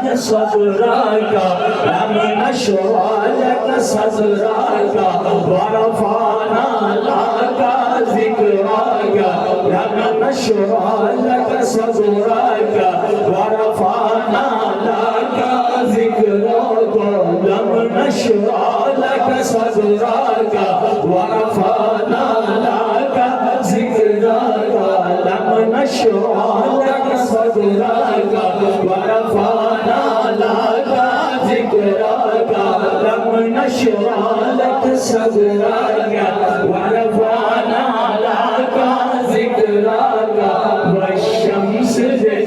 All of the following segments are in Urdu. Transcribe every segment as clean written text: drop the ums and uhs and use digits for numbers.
لك صدرك لم نشرح لك صدرك ورفعنا لك ذكرك لم نشرح لك صدرك ورفعنا لك ذكرك لم نشرح لك صدرك ورفعنا لك ذكرك لم نشرح لك صدرك ورفعنا لك ذكرك لم نشرح لك صدرك ورفعنا لك ذكرك والشمس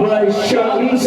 والشمس